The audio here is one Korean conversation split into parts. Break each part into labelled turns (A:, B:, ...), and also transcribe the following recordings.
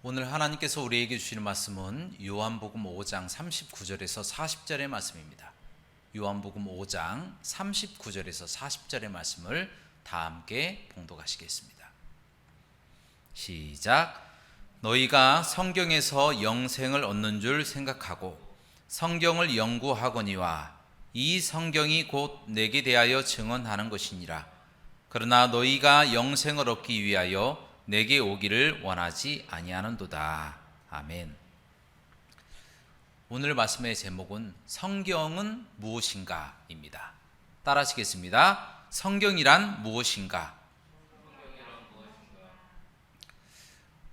A: 오늘 하나님께서 우리에게 주시는 말씀은 요한복음 5장 39절에서 40절의 말씀입니다. 요한복음 5장 39절에서 40절의 말씀을 다 함께 봉독하시겠습니다. 시작. 너희가 성경에서 영생을 얻는 줄 생각하고 성경을 연구하거니와 이 성경이 곧 내게 대하여 증언하는 것이니라. 그러나 너희가 영생을 얻기 위하여 내게 오기를 원하지 아니하는도다. 아멘. 오늘 말씀의 제목은 성경은 무엇인가입니다. 따라하시겠습니다. 성경이란 무엇인가?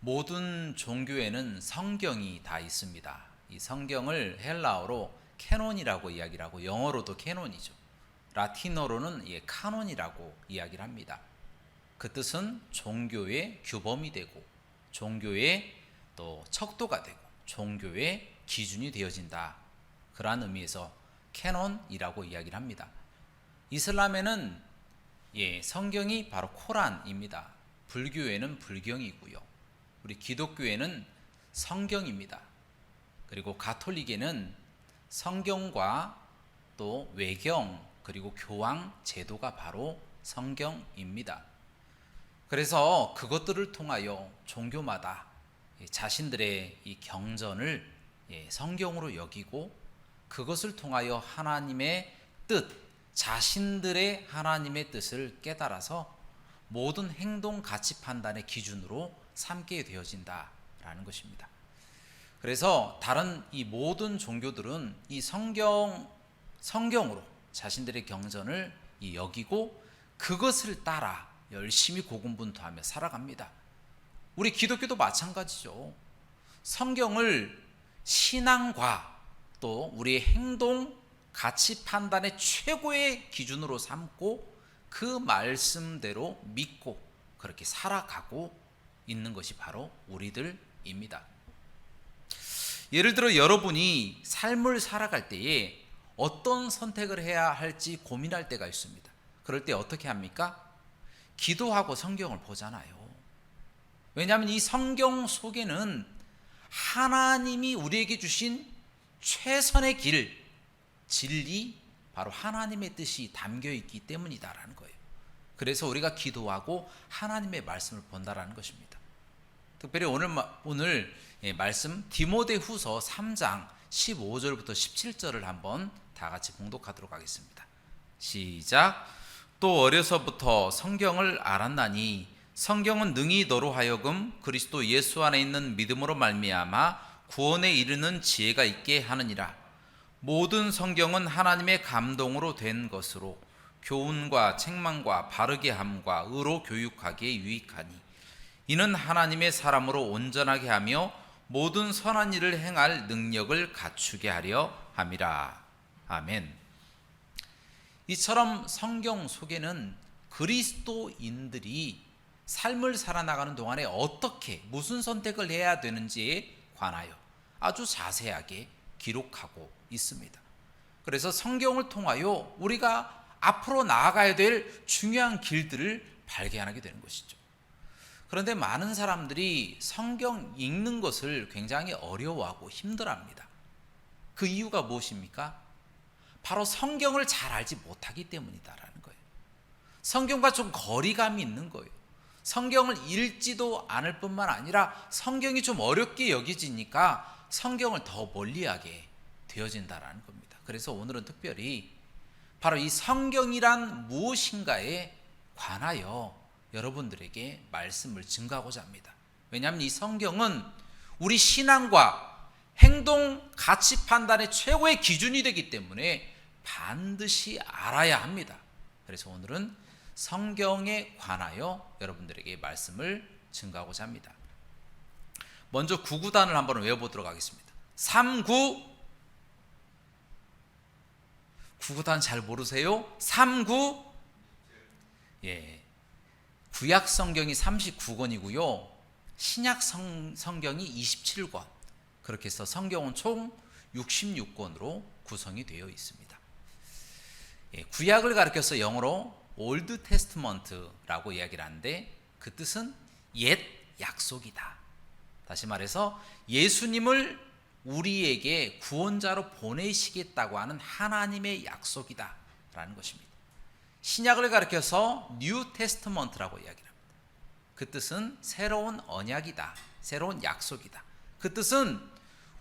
A: 모든 종교에는 성경이 다 있습니다. 이 성경을 헬라어로 캐논이라고 이야기를 하고 영어로도 캐논이죠. 라틴어로는 카논이라고 이야기를 합니다. 그 뜻은 종교의 규범이 되고 종교의 또 척도가 되고 종교의 기준이 되어진다. 그러한 의미에서 캐논이라고 이야기를 합니다. 이슬람에는 성경이 바로 코란입니다. 불교에는 불경이고요. 우리 기독교에는 성경입니다. 그리고 가톨릭에는 성경과 또 외경 그리고 교황 제도가 바로 성경입니다. 그래서 그것들을 통하여 종교마다 자신들의 이 경전을 성경으로 여기고 그것을 통하여 하나님의 뜻, 자신들의 하나님의 뜻을 깨달아서 모든 행동 가치 판단의 기준으로 삼게 되어진다라는 것입니다. 그래서 다른 이 모든 종교들은 이 성경으로 자신들의 경전을 여기고 그것을 따라 열심히 고군분투하며 살아갑니다. 우리 기독교도 마찬가지죠. 성경을 신앙과 또 우리의 행동, 가치 판단의 최고의 기준으로 삼고 그 말씀대로 믿고 그렇게 살아가고 있는 것이 바로 우리들입니다. 예를 들어 여러분이 삶을 살아갈 때에 어떤 선택을 해야 할지 고민할 때가 있습니다. 그럴 때 어떻게 합니까? 기도하고 성경을 보잖아요. 왜냐하면 이 성경 속에는 하나님이 우리에게 주신 최선의 길, 진리, 바로 하나님의 뜻이 담겨 있기 때문이다라는 거예요. 그래서 우리가 기도하고 하나님의 말씀을 본다라는 것입니다. 특별히 오늘 말씀 디모데후서 3장 15절부터 17절을 한번 다 같이 봉독하도록 하겠습니다. 시작. 또 어려서부터 성경을 알았나니 성경은 능히 너로 하여금 그리스도 예수 안에 있는 믿음으로 말미암아 구원에 이르는 지혜가 있게 하느니라. 모든 성경은 하나님의 감동으로 된 것으로 교훈과 책망과 바르게 함과 의로 교육하기에 유익하니 이는 하나님의 사람으로 온전하게 하며 모든 선한 일을 행할 능력을 갖추게 하려 함이라. 아멘. 이처럼 성경 속에는 그리스도인들이 삶을 살아나가는 동안에 어떻게 무슨 선택을 해야 되는지에 관하여 아주 자세하게 기록하고 있습니다. 그래서 성경을 통하여 우리가 앞으로 나아가야 될 중요한 길들을 발견하게 되는 것이죠. 그런데 많은 사람들이 성경 읽는 것을 굉장히 어려워하고 힘들어합니다. 그 이유가 무엇입니까? 바로 성경을 잘 알지 못하기 때문이다라는 거예요. 성경과 좀 거리감이 있는 거예요. 성경을 읽지도 않을 뿐만 아니라 성경이 좀 어렵게 여겨지니까 성경을 더 멀리하게 되어진다라는 겁니다. 그래서 오늘은 특별히 바로 이 성경이란 무엇인가에 관하여 여러분들에게 말씀을 증거하고자 합니다. 왜냐하면 이 성경은 우리 신앙과 행동, 가치 판단의 최고의 기준이 되기 때문에 반드시 알아야 합니다. 그래서 오늘은 성경에 관하여 여러분들에게 말씀을 증거하고자 합니다. 먼저 구구단을 한번 외워보도록 하겠습니다. 39 구구단 잘 모르세요? 39 구약 성경이 39권이고요 신약 성경이 27권, 그렇게 해서 성경은 총 66권으로 구성이 되어 있습니다. 구약을 가리켜서 영어로 올드 테스트먼트라고 이야기를 하는데 그 뜻은 옛 약속이다. 다시 말해서 예수님을 우리에게 구원자로 보내시겠다고 하는 하나님의 약속이다 라는 것입니다. 신약을 가리켜서 뉴 테스트먼트라고 이야기를 합니다. 그 뜻은 새로운 언약이다, 새로운 약속이다. 그 뜻은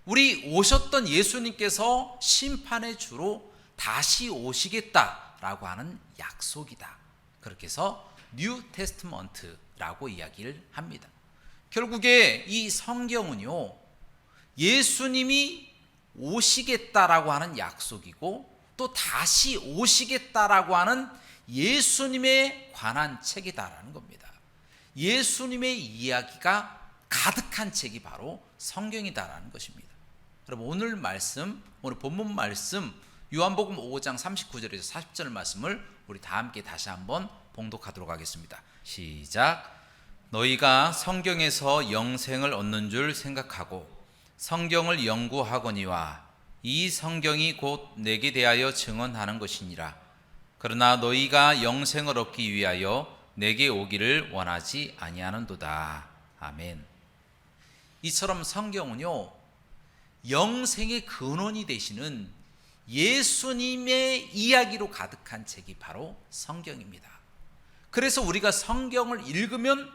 A: 우리 오셨던 예수님께서 심판의 주로 다시 오시겠다라고 하는 약속이다. 그렇게 해서 뉴 테스트먼트라고 이야기를 합니다. 결국에 이 성경은요, 예수님이 오시겠다라고 하는 약속이고 또 다시 오시겠다라고 하는 예수님에 관한 책이다라는 겁니다. 예수님의 이야기가 가득한 책이 바로 성경이다라는 것입니다. 여러분, 오늘 본문 말씀 요한복음 5장 39절에서 40절 말씀을 우리 다 함께 다시 한번 봉독하도록 하겠습니다. 시작. 너희가 성경에서 영생을 얻는 줄 생각하고 성경을 연구하거니와 이 성경이 곧 내게 대하여 증언하는 것이니라. 그러나 너희가 영생을 얻기 위하여 내게 오기를 원하지 아니하는도다. 아멘. 이처럼 성경은요, 영생의 근원이 되시는 예수님의 이야기로 가득한 책이 바로 성경입니다. 그래서 우리가 성경을 읽으면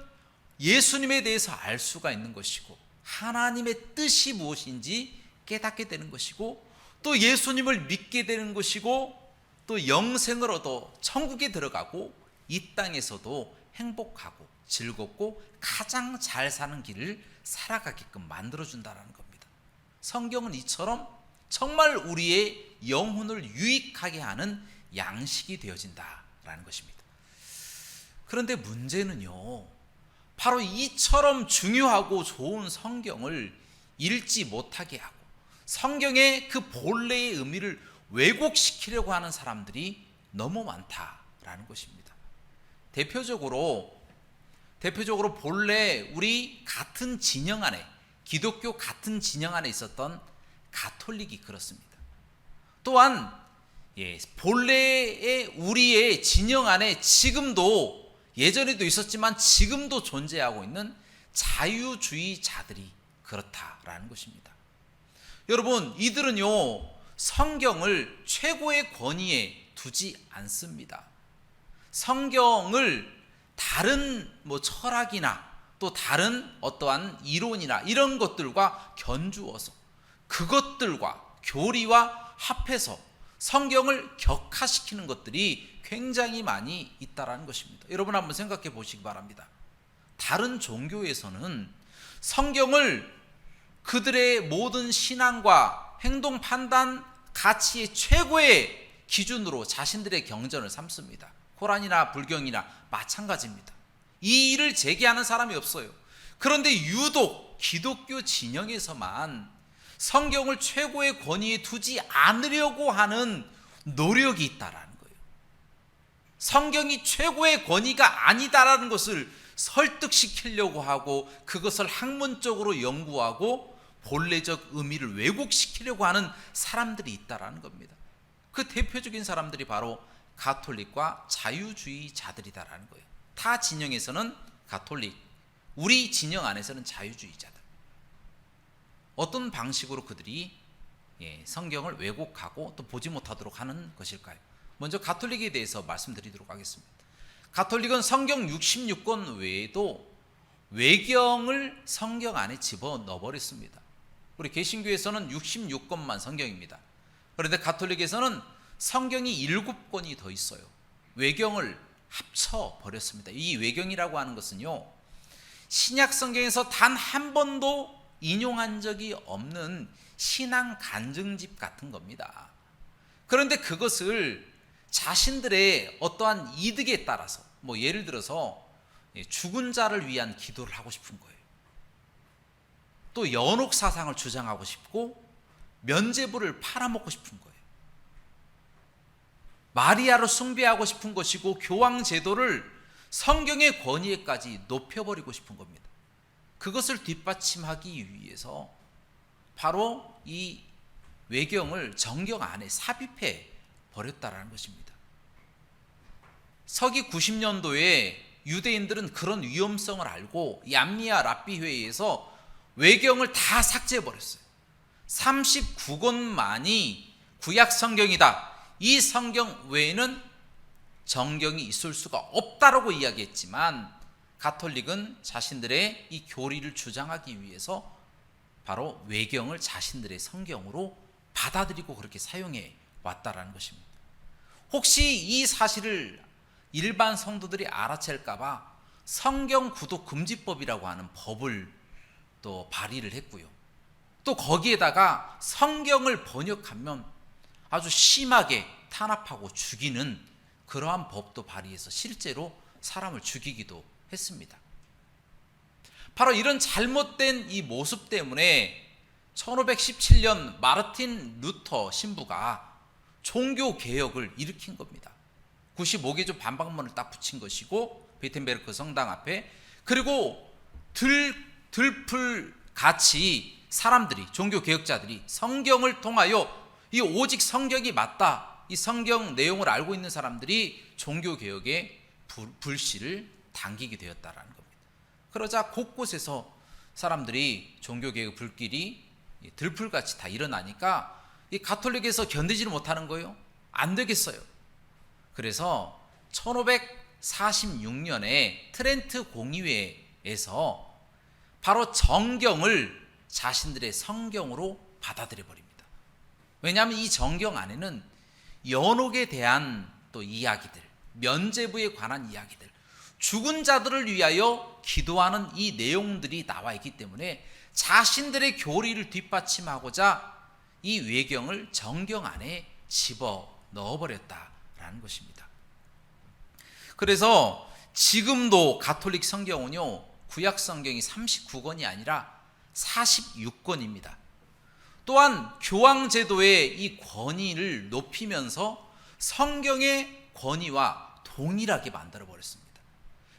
A: 예수님에 대해서 알 수가 있는 것이고 하나님의 뜻이 무엇인지 깨닫게 되는 것이고 또 예수님을 믿게 되는 것이고 또 영생을 얻어 천국에 들어가고 이 땅에서도 행복하고 즐겁고 가장 잘 사는 길을 살아가게끔 만들어준다는 겁니다. 성경은 이처럼 정말 우리의 영혼을 유익하게 하는 양식이 되어진다라는 것입니다. 그런데 문제는요, 바로 이처럼 중요하고 좋은 성경을 읽지 못하게 하고 성경의 그 본래의 의미를 왜곡시키려고 하는 사람들이 너무 많다라는 것입니다. 대표적으로 본래 우리 같은 진영 안에, 기독교 같은 진영 안에 있었던 가톨릭이 그렇습니다. 또한 본래의 우리의 진영 안에 지금도, 예전에도 있었지만 지금도 존재하고 있는 자유주의자들이 그렇다라는 것입니다. 여러분, 이들은요, 성경을 최고의 권위에 두지 않습니다. 성경을 다른 철학이나 또 다른 어떠한 이론이나 이런 것들과 견주어서 그것들과 교리와 합해서 성경을 격화시키는 것들이 굉장히 많이 있다라는 것입니다. 여러분 한번 생각해 보시기 바랍니다. 다른 종교에서는 성경을 그들의 모든 신앙과 행동 판단 가치의 최고의 기준으로 자신들의 경전을 삼습니다. 코란이나 불경이나 마찬가지입니다. 이 일을 제기하는 사람이 없어요. 그런데 유독 기독교 진영에서만 성경을 최고의 권위에 두지 않으려고 하는 노력이 있다라는 거예요. 성경이 최고의 권위가 아니다라는 것을 설득시키려고 하고 그것을 학문적으로 연구하고 본래적 의미를 왜곡시키려고 하는 사람들이 있다라는 겁니다. 그 대표적인 사람들이 바로 가톨릭과 자유주의자들이다라는 거예요. 타 진영에서는 가톨릭, 우리 진영 안에서는 자유주의자들. 어떤 방식으로 그들이 성경을 왜곡하고 또 보지 못하도록 하는 것일까요? 먼저 가톨릭에 대해서 말씀드리도록 하겠습니다. 가톨릭은 성경 66권 외에도 외경을 성경 안에 집어넣어 버렸습니다. 우리 개신교에서는 66권만 성경입니다. 그런데 가톨릭에서는 성경이 7권이 더 있어요. 외경을 합쳐 버렸습니다. 이 외경이라고 하는 것은요, 신약 성경에서 단 한 번도 인용한 적이 없는 신앙 간증집 같은 겁니다. 그런데 그것을 자신들의 어떠한 이득에 따라서 예를 들어서 죽은 자를 위한 기도를 하고 싶은 거예요. 또 연옥 사상을 주장하고 싶고 면죄부를 팔아먹고 싶은 거예요. 마리아를 숭배하고 싶은 것이고 교황 제도를 성경의 권위에까지 높여버리고 싶은 겁니다. 그것을 뒷받침하기 위해서 바로 이 외경을 정경 안에 삽입해 버렸다라는 것입니다. 서기 90년도에 유대인들은 그런 위험성을 알고 얌미아 랍비 회의에서 외경을 다 삭제해버렸어요. 39권만이 구약 성경이다. 이 성경 외에는 정경이 있을 수가 없다라고 이야기했지만 가톨릭은 자신들의 이 교리를 주장하기 위해서 바로 외경을 자신들의 성경으로 받아들이고 그렇게 사용해 왔다라는 것입니다. 혹시 이 사실을 일반 성도들이 알아챌까 봐 성경 구독 금지법이라고 하는 법을 또 발의를 했고요. 또 거기에다가 성경을 번역하면 아주 심하게 탄압하고 죽이는 그러한 법도 발의해서 실제로 사람을 죽이기도 했습니다. 바로 이런 잘못된 이 모습 때문에 1517년 마르틴 루터 신부가 종교 개혁을 일으킨 겁니다. 95개조 반박문을 딱 붙인 것이고 베텐베르크 성당 앞에, 그리고 들풀같이 사람들이, 종교 개혁자들이 성경을 통하여 이 오직 성경이 맞다, 이 성경 내용을 알고 있는 사람들이 종교 개혁의 불씨를 당기게 되었다라는 겁니다. 그러자 곳곳에서 사람들이 종교 개혁 불길이 들풀같이 다 일어나니까 이 가톨릭에서 견디지를 못하는 거예요. 안 되겠어요. 그래서 1546년에 트렌트 공의회에서 바로 정경을 자신들의 성경으로 받아들여 버립니다. 왜냐하면 이 정경 안에는 연옥에 대한 또 이야기들, 면죄부에 관한 이야기들, 죽은 자들을 위하여 기도하는 이 내용들이 나와 있기 때문에 자신들의 교리를 뒷받침하고자 이 외경을 정경 안에 집어 넣어버렸다라는 것입니다. 그래서 지금도 가톨릭 성경은요, 구약 성경이 39권이 아니라 46권입니다. 또한 교황제도의 이 권위를 높이면서 성경의 권위와 동일하게 만들어버렸습니다.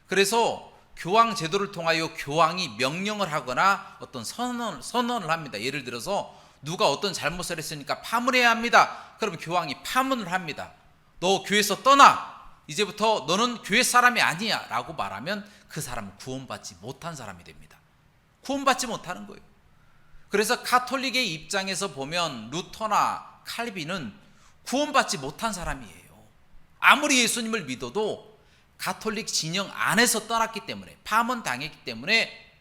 A: 그래서 교황제도를 통하여 교황이 명령을 하거나 어떤 선언을 합니다. 예를 들어서 누가 어떤 잘못을 했으니까 파문해야 합니다. 그러면 교황이 파문을 합니다. 너 교회에서 떠나, 이제부터 너는 교회 사람이 아니야 라고 말하면 그 사람은 구원받지 못한 사람이 됩니다. 구원받지 못하는 거예요. 그래서 가톨릭의 입장에서 보면 루터나 칼빈은 구원받지 못한 사람이에요. 아무리 예수님을 믿어도 가톨릭 진영 안에서 떠났기 때문에, 파문당했기 때문에,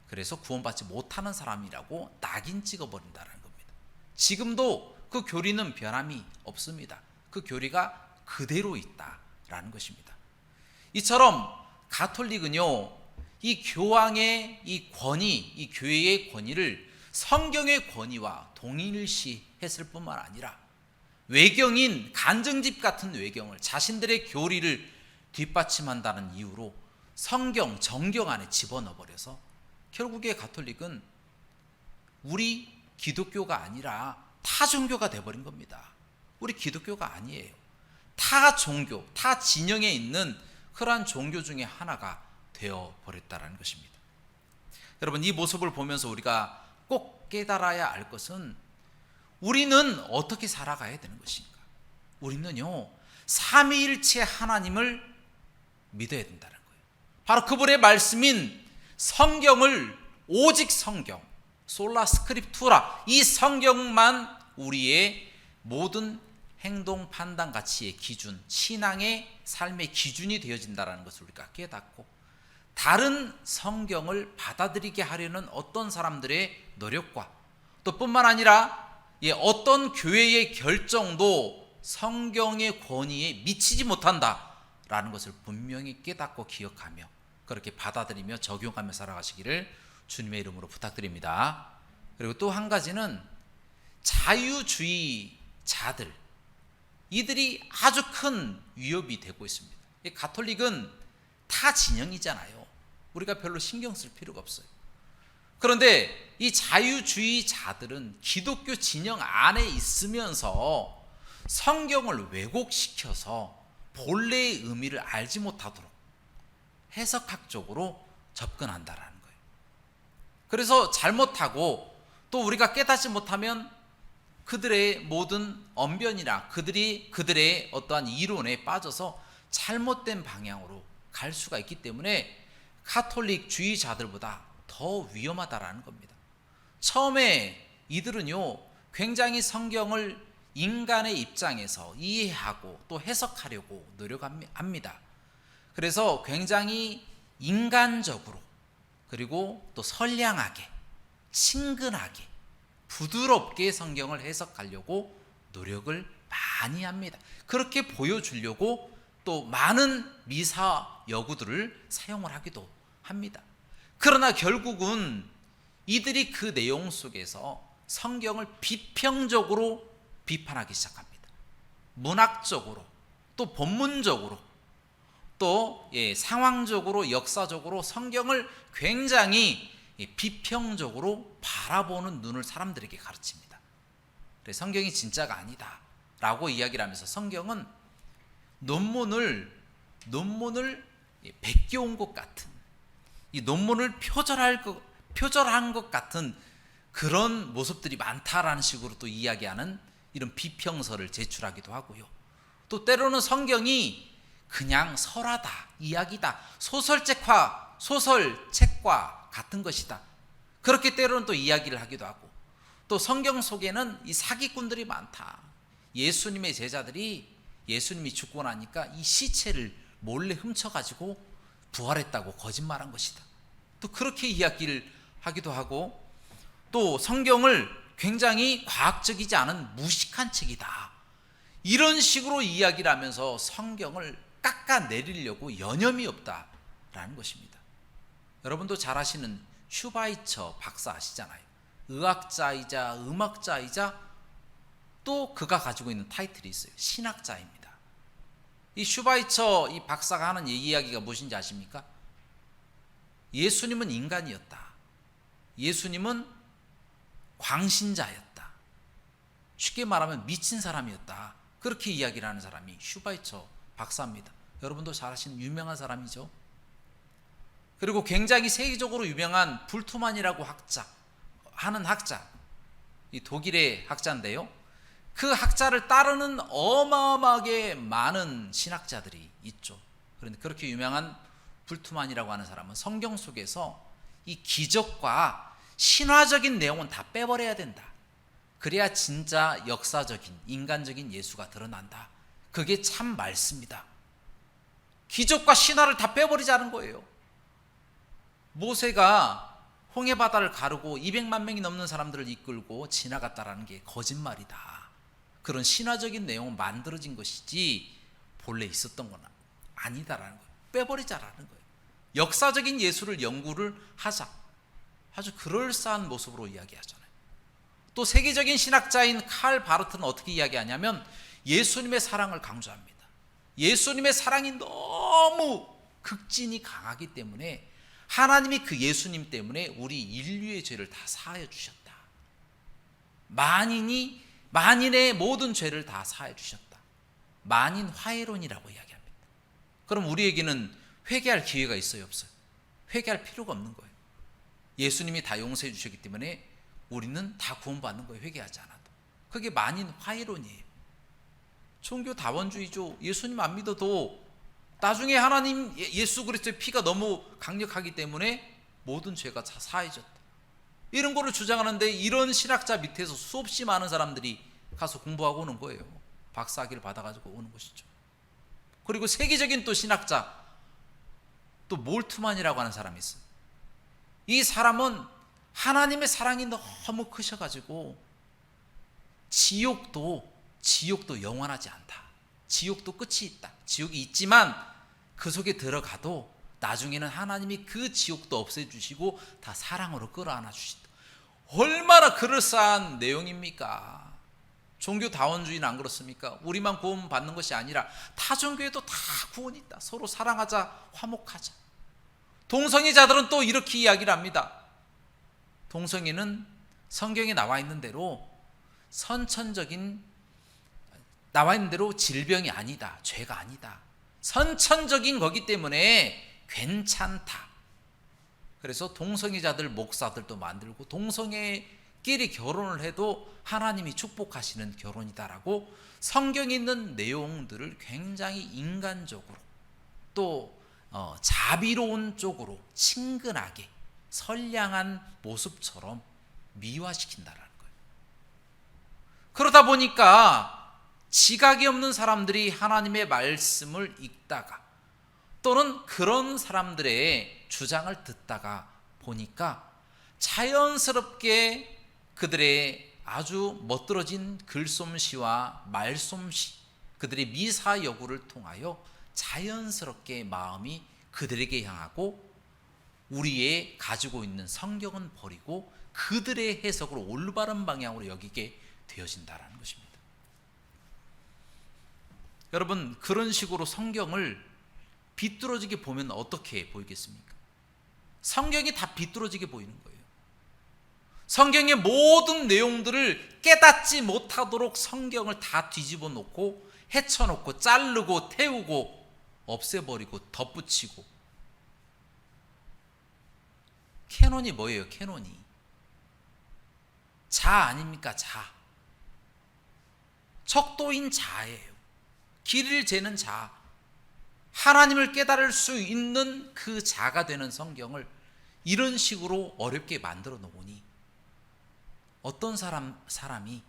A: 그래서 구원받지 못하는 사람이라고 낙인 찍어버린다는 겁니다. 지금도 그 교리는 변함이 없습니다. 그 교리가 그대로 있다라는 것입니다. 이처럼 가톨릭은요, 이 교황의 이 권위, 이 교회의 권위를 성경의 권위와 동일시했을 뿐만 아니라 외경인 간증집 같은 외경을 자신들의 교리를 뒷받침한다는 이유로 성경, 정경 안에 집어넣어버려서 결국에 가톨릭은 우리 기독교가 아니라 타 종교가 돼버린 겁니다. 우리 기독교가 아니에요. 타 종교, 타 진영에 있는 그러한 종교 중에 하나가 되어버렸다는 것입니다. 여러분, 이 모습을 보면서 우리가 꼭 깨달아야 알 것은 우리는 어떻게 살아가야 되는 것인가? 우리는요, 삼위일체 하나님을 믿어야 된다는 거예요. 바로 그분의 말씀인 성경을, 오직 성경, 솔라 스크립투라, 이 성경만 우리의 모든 행동, 판단, 가치의 기준, 신앙의 삶의 기준이 되어진다는 것을 우리가 깨닫고, 다른 성경을 받아들이게 하려는 어떤 사람들의 노력과 또 뿐만 아니라 어떤 교회의 결정도 성경의 권위에 미치지 못한다라는 것을 분명히 깨닫고 기억하며 그렇게 받아들이며 적용하며 살아가시기를 주님의 이름으로 부탁드립니다. 그리고 또 한 가지는 자유주의자들, 이들이 아주 큰 위협이 되고 있습니다. 가톨릭은 타 진영이잖아요. 우리가 별로 신경 쓸 필요가 없어요. 그런데 이 자유주의자들은 기독교 진영 안에 있으면서 성경을 왜곡시켜서 본래의 의미를 알지 못하도록 해석학적으로 접근한다라는 거예요. 그래서 잘못하고 또 우리가 깨닫지 못하면 그들의 모든 언변이나 그들의 어떠한 이론에 빠져서 잘못된 방향으로 갈 수가 있기 때문에 카톨릭주의자들보다 더 위험하다라는 겁니다. 처음에 이들은요, 굉장히 성경을 인간의 입장에서 이해하고 또 해석하려고 노력합니다. 그래서 굉장히 인간적으로, 그리고 또 선량하게, 친근하게, 부드럽게 성경을 해석하려고 노력을 많이 합니다. 그렇게 보여주려고 또 많은 미사 여구들을 사용을 하기도 합니다. 그러나 결국은 이들이 그 내용 속에서 성경을 비평적으로 비판하기 시작합니다. 문학적으로, 또 본문적으로, 또 상황적으로, 역사적으로 성경을 굉장히 비평적으로 바라보는 눈을 사람들에게 가르칩니다. 그래서 성경이 진짜가 아니다 라고 이야기를 하면서 성경은 논문을 베껴온 것 같은, 이 논문을 표절한 것 같은 그런 모습들이 많다라는 식으로 또 이야기하는 이런 비평서를 제출하기도 하고요. 또 때로는 성경이 그냥 설화다, 이야기다, 소설책과 같은 것이다, 그렇게 때로는 또 이야기를 하기도 하고, 또 성경 속에는 이 사기꾼들이 많다. 예수님의 제자들이 예수님이 죽고 나니까 이 시체를 몰래 훔쳐가지고 부활했다고 거짓말한 것이다, 또 그렇게 이야기를 하기도 하고, 또 성경을 굉장히 과학적이지 않은 무식한 책이다, 이런 식으로 이야기를 하면서 성경을 깎아내리려고 여념이 없다라는 것입니다. 여러분도 잘 아시는 슈바이처 박사 아시잖아요. 의학자이자 음악자이자 또 그가 가지고 있는 타이틀이 있어요. 신학자입니다. 이 슈바이처 이 박사가 하는 이야기가 무엇인지 아십니까? 예수님은 인간이었다. 예수님은 광신자였다. 쉽게 말하면 미친 사람이었다. 그렇게 이야기를 하는 사람이 슈바이처 박사입니다. 여러분도 잘 아시는 유명한 사람이죠. 그리고 굉장히 세계적으로 유명한 불트만이라고 하는 학자, 이 독일의 학자인데요. 그 학자를 따르는 어마어마하게 많은 신학자들이 있죠. 그런데 그렇게 유명한 불트만이라고 하는 사람은 성경 속에서 이 기적과 신화적인 내용은 다 빼버려야 된다. 그래야 진짜 역사적인, 인간적인 예수가 드러난다. 그게 참 말씀이다. 기적과 신화를 다 빼버리자는 거예요. 모세가 홍해바다를 가르고 200만 명이 넘는 사람들을 이끌고 지나갔다라는 게 거짓말이다. 그런 신화적인 내용은 만들어진 것이지 본래 있었던 건 아니다라는 거예요. 빼버리자라는 거예요. 역사적인 예수를 연구를 하자. 아주 그럴싸한 모습으로 이야기하잖아요. 또 세계적인 신학자인 칼 바르트는 어떻게 이야기하냐면 예수님의 사랑을 강조합니다. 예수님의 사랑이 너무 극진히 강하기 때문에 하나님이 그 예수님 때문에 우리 인류의 죄를 다 사하여 주셨다. 만인의 모든 죄를 다 사하여 주셨다. 만인 화해론이라고 이야기합니다. 그럼 우리에게는 회개할 기회가 있어요, 없어요? 회개할 필요가 없는 거예요. 예수님이 다 용서해 주셨기 때문에 우리는 다 구원받는 거예요, 회개하지 않아도. 그게 만인 화해론이에요. 종교 다원주의죠. 예수님 안 믿어도 나중에 하나님 예수 그리스도의 피가 너무 강력하기 때문에 모든 죄가 다 사해졌다. 이런 거를 주장하는데 이런 신학자 밑에서 수없이 많은 사람들이 가서 공부하고 오는 거예요. 박사학위를 받아가지고 오는 것이죠. 그리고 세계적인 또 신학자 또 몰트만이라고 하는 사람이 있어요. 이 사람은 하나님의 사랑이 너무 크셔가지고 지옥도 영원하지 않다. 지옥도 끝이 있다. 지옥이 있지만 그 속에 들어가도 나중에는 하나님이 그 지옥도 없애주시고 다 사랑으로 끌어안아 주신다. 얼마나 그럴싸한 내용입니까? 종교 다원주의는 안 그렇습니까? 우리만 구원받는 것이 아니라 타 종교에도 다 구원이 있다. 서로 사랑하자, 화목하자. 동성애자들은 또 이렇게 이야기를 합니다. 동성애는 성경에 나와 있는 대로 질병이 아니다. 죄가 아니다. 선천적인 거기 때문에 괜찮다. 그래서 동성애자들 목사들도 만들고 동성애끼리 결혼을 해도 하나님이 축복하시는 결혼이다라고 성경에 있는 내용들을 굉장히 인간적으로 또 자비로운 쪽으로 친근하게 선량한 모습처럼 미화시킨다라는 거예요. 그러다 보니까 지각이 없는 사람들이 하나님의 말씀을 읽다가 또는 그런 사람들의 주장을 듣다가 보니까 자연스럽게 그들의 아주 멋들어진 글솜씨와 말솜씨, 그들의 미사여구를 통하여 자연스럽게 마음이 그들에게 향하고 우리의 가지고 있는 성경은 버리고 그들의 해석으로 올바른 방향으로 여기게 되어진다는 것입니다. 여러분, 그런 식으로 성경을 비뚤어지게 보면 어떻게 보이겠습니까? 성경이 다 비뚤어지게 보이는 거예요. 성경의 모든 내용들을 깨닫지 못하도록 성경을 다 뒤집어 놓고 헤쳐놓고 자르고 태우고 없애버리고 덧붙이고. 캐논이 뭐예요? 캐논이 자 아닙니까? 자. 척도인 자예요. 길을 재는 자. 하나님을 깨달을 수 있는 그 자가 되는 성경을 이런 식으로 어렵게 만들어 놓으니 어떤 사람이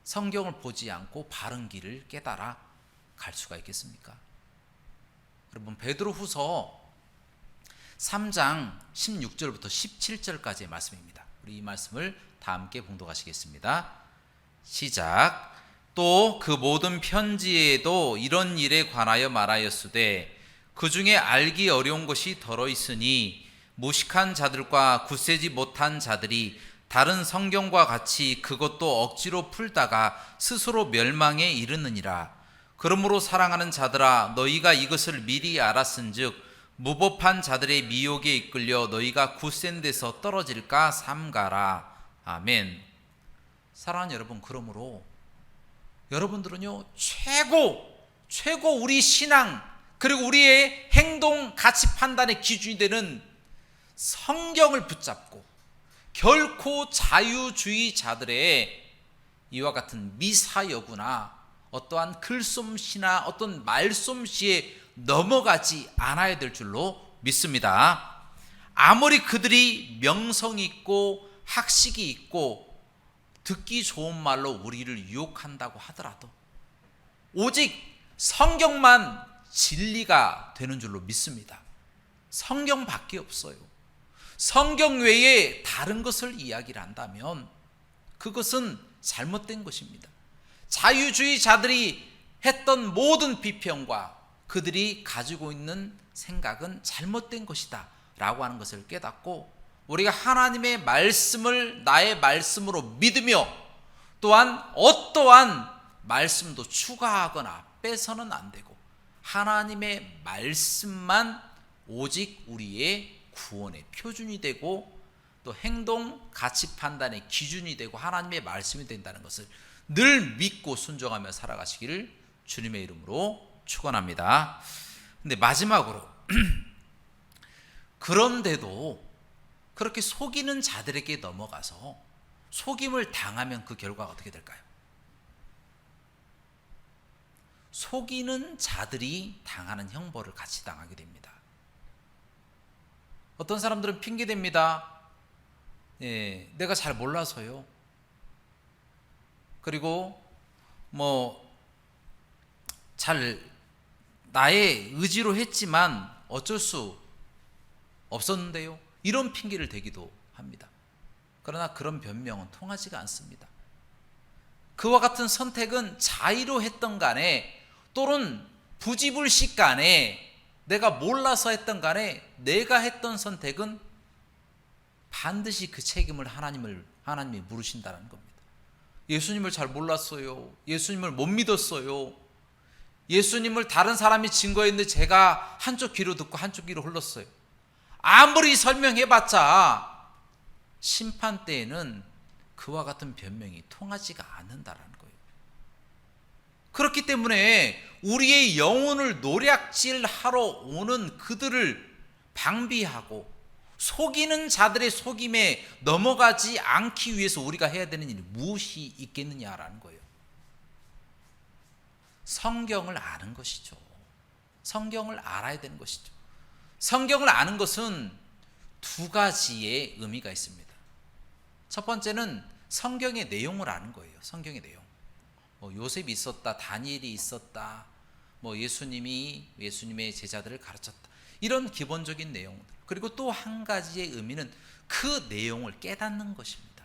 A: 성경을 보지 않고 바른 길을 깨달아 갈 수가 있겠습니까? 여러분, 베드로후서 3장 16절부터 17절까지의 말씀입니다. 우리 이 말씀을 다 함께 봉독하시겠습니다. 시작. 또 그 모든 편지에도 이런 일에 관하여 말하였으되 그 중에 알기 어려운 것이 더러 있으니 무식한 자들과 굳세지 못한 자들이 다른 성경과 같이 그것도 억지로 풀다가 스스로 멸망에 이르느니라. 그러므로 사랑하는 자들아, 너희가 이것을 미리 알았은즉 무법한 자들의 미혹에 이끌려 너희가 굳센 데서 떨어질까 삼가라. 아멘. 사랑하는 여러분, 그러므로 여러분들은요, 최고 우리 신앙 그리고 우리의 행동 가치 판단의 기준이 되는 성경을 붙잡고 결코 자유주의자들의 이와 같은 미사여구나 어떠한 글솜씨나 어떤 말솜씨에 넘어가지 않아야 될 줄로 믿습니다. 아무리 그들이 명성이 있고 학식이 있고 듣기 좋은 말로 우리를 유혹한다고 하더라도 오직 성경만 진리가 되는 줄로 믿습니다. 성경밖에 없어요. 성경 외에 다른 것을 이야기를 한다면 그것은 잘못된 것입니다. 자유주의자들이 했던 모든 비평과 그들이 가지고 있는 생각은 잘못된 것이다 라고 하는 것을 깨닫고 우리가 하나님의 말씀을 나의 말씀으로 믿으며 또한 어떠한 말씀도 추가하거나 빼서는 안 되고 하나님의 말씀만 오직 우리의 구원의 표준이 되고 또 행동 가치 판단의 기준이 되고 하나님의 말씀이 된다는 것을 늘 믿고 순종하며 살아가시기를 주님의 이름으로 축원합니다. 근데 마지막으로 그런데도 그렇게 속이는 자들에게 넘어가서 속임을 당하면 그 결과가 어떻게 될까요? 속이는 자들이 당하는 형벌을 같이 당하게 됩니다. 어떤 사람들은 핑계댑니다. 내가 잘 몰라서요. 그리고 잘 나의 의지로 했지만 어쩔 수 없었는데요. 이런 핑계를 대기도 합니다. 그러나 그런 변명은 통하지가 않습니다. 그와 같은 선택은 자의로 했던 간에 또는 부지불식 간에 내가 몰라서 했던 간에 내가 했던 선택은 반드시 그 책임을 하나님이 물으신다는 겁니다. 예수님을 잘 몰랐어요. 예수님을 못 믿었어요. 예수님을 다른 사람이 증거했는데 제가 한쪽 귀로 듣고 한쪽 귀로 흘렀어요. 아무리 설명해봤자 심판 때에는 그와 같은 변명이 통하지가 않는다라는 거예요. 그렇기 때문에 우리의 영혼을 노략질하러 오는 그들을 방비하고 속이는 자들의 속임에 넘어가지 않기 위해서 우리가 해야 되는 일이 무엇이 있겠느냐라는 거예요. 성경을 아는 것이죠. 성경을 알아야 되는 것이죠. 성경을 아는 것은 두 가지의 의미가 있습니다. 첫 번째는 성경의 내용을 아는 거예요. 성경의 내용. 요셉이 있었다, 다니엘이 있었다, 예수님의 제자들을 가르쳤다, 이런 기본적인 내용들. 그리고 또 한 가지의 의미는 그 내용을 깨닫는 것입니다.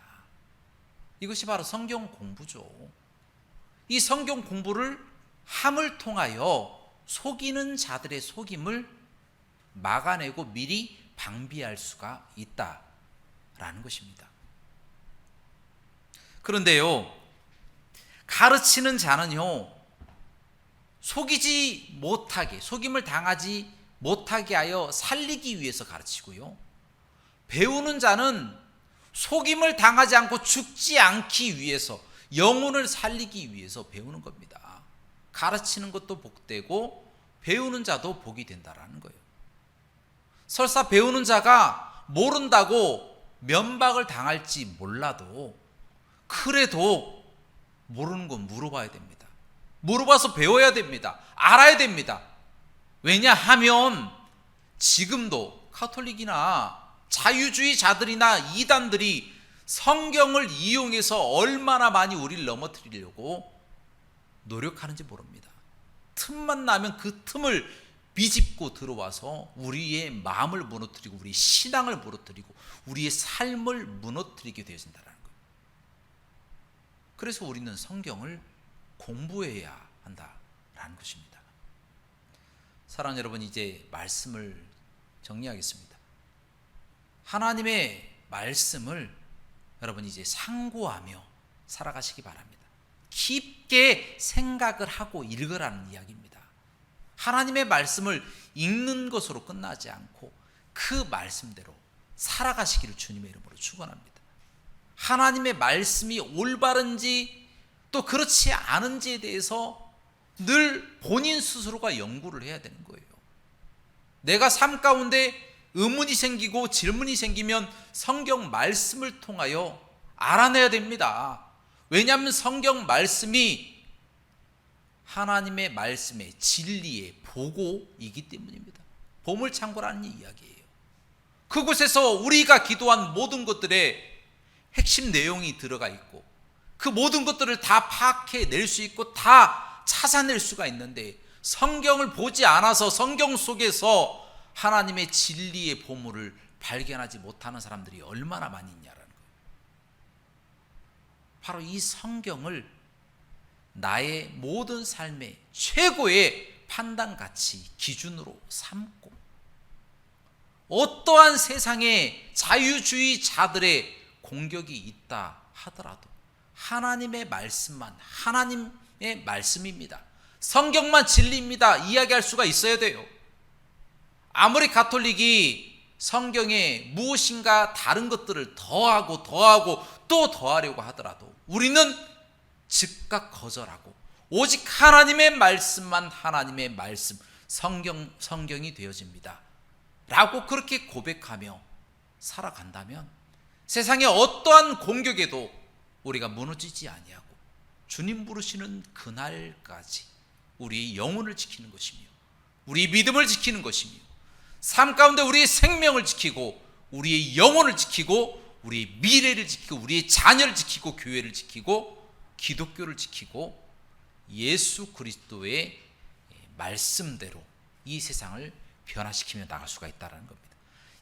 A: 이것이 바로 성경 공부죠. 이 성경 공부를 함을 통하여 속이는 자들의 속임을 막아내고 미리 방비할 수가 있다라는 것입니다. 그런데요, 가르치는 자는요, 속임을 당하지 못하게 하여 살리기 위해서 가르치고요, 배우는 자는 속임을 당하지 않고 죽지 않기 위해서, 영혼을 살리기 위해서 배우는 겁니다. 가르치는 것도 복되고 배우는 자도 복이 된다라는 거예요. 설사 배우는 자가 모른다고 면박을 당할지 몰라도 그래도 모르는 건 물어봐야 됩니다. 물어봐서 배워야 됩니다. 알아야 됩니다. 왜냐하면 지금도 가톨릭이나 자유주의자들이나 이단들이 성경을 이용해서 얼마나 많이 우리를 넘어뜨리려고 노력하는지 모릅니다. 틈만 나면 그 틈을 비집고 들어와서 우리의 마음을 무너뜨리고 우리의 신앙을 무너뜨리고 우리의 삶을 무너뜨리게 되어진다는 거예요. 그래서 우리는 성경을 공부해야 한다라는 것입니다. 사랑하는 여러분, 이제 말씀을 정리하겠습니다. 하나님의 말씀을 여러분 이제 상고하며 살아가시기 바랍니다. 깊게 생각을 하고 읽으라는 이야기입니다. 하나님의 말씀을 읽는 것으로 끝나지 않고 그 말씀대로 살아가시기를 주님의 이름으로 축원합니다. 하나님의 말씀이 올바른지 또 그렇지 않은지에 대해서 늘 본인 스스로가 연구를 해야 되는 거예요. 내가 삶 가운데 의문이 생기고 질문이 생기면 성경 말씀을 통하여 알아내야 됩니다. 왜냐하면 성경 말씀이 하나님의 말씀의 진리의 보고이기 때문입니다. 보물창고라는 이야기예요. 그곳에서 우리가 기도한 모든 것들의 핵심 내용이 들어가 있고 그 모든 것들을 다 파악해낼 수 있고 다 찾아낼 수가 있는데, 성경을 보지 않아서 성경 속에서 하나님의 진리의 보물을 발견하지 못하는 사람들이 얼마나 많이 있냐라는 거예요. 바로 이 성경을 나의 모든 삶의 최고의 판단 가치 기준으로 삼고 어떠한 세상의 자유주의자들의 공격이 있다 하더라도 하나님의 말씀만 하나님의 말씀입니다. 성경만 진리입니다. 이야기할 수가 있어야 돼요. 아무리 가톨릭이 성경에 무엇인가 다른 것들을 더하고 또 더하려고 하더라도 우리는 즉각 거절하고 오직 하나님의 말씀만 하나님의 말씀, 성경이 되어집니다 라고 그렇게 고백하며 살아간다면 세상의 어떠한 공격에도 우리가 무너지지 아니하고 주님 부르시는 그날까지 우리의 영혼을 지키는 것이며 우리의 믿음을 지키는 것이며 삶 가운데 우리의 생명을 지키고 우리의 영혼을 지키고 우리의 미래를 지키고 우리의 자녀를 지키고 교회를 지키고 기독교를 지키고 예수 그리스도의 말씀대로 이 세상을 변화시키며 나갈 수가 있다는 겁니다.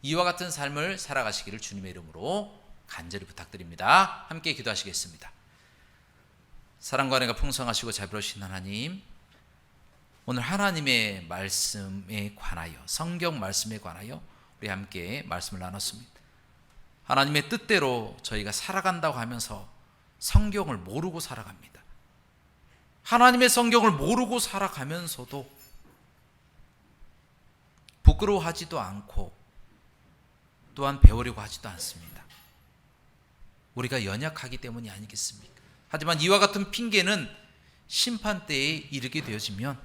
A: 이와 같은 삶을 살아가시기를 주님의 이름으로 간절히 부탁드립니다. 함께 기도하시겠습니다. 사랑과 은혜가 풍성하시고 자비로우신 하나님, 오늘 하나님의 말씀에 관하여, 성경 말씀에 관하여 우리 함께 말씀을 나눴습니다. 하나님의 뜻대로 저희가 살아간다고 하면서 성경을 모르고 살아갑니다. 하나님의 성경을 모르고 살아가면서도 부끄러워하지도 않고 또한 배우려고 하지도 않습니다. 우리가 연약하기 때문이 아니겠습니까? 하지만 이와 같은 핑계는 심판대에 이르게 되어지면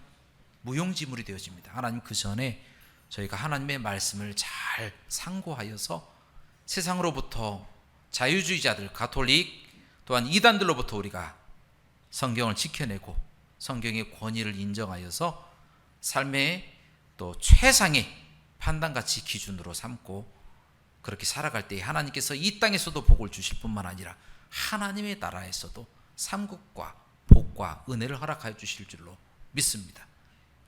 A: 무용지물이 되어집니다. 하나님, 그 전에 저희가 하나님의 말씀을 잘 상고하여서 세상으로부터 자유주의자들, 가톨릭 또한 이단들로부터 우리가 성경을 지켜내고 성경의 권위를 인정하여서 삶의 또 최상의 판단가치 기준으로 삼고 그렇게 살아갈 때 하나님께서 이 땅에서도 복을 주실 뿐만 아니라 하나님의 나라에서도 삼국과 복과 은혜를 허락하여 주실 줄로 믿습니다.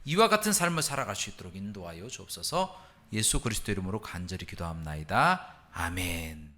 A: 이와 같은 삶을 살아갈 수 있도록 인도하여 주옵소서. 예수 그리스도 이름으로 간절히 기도합나이다. 아멘.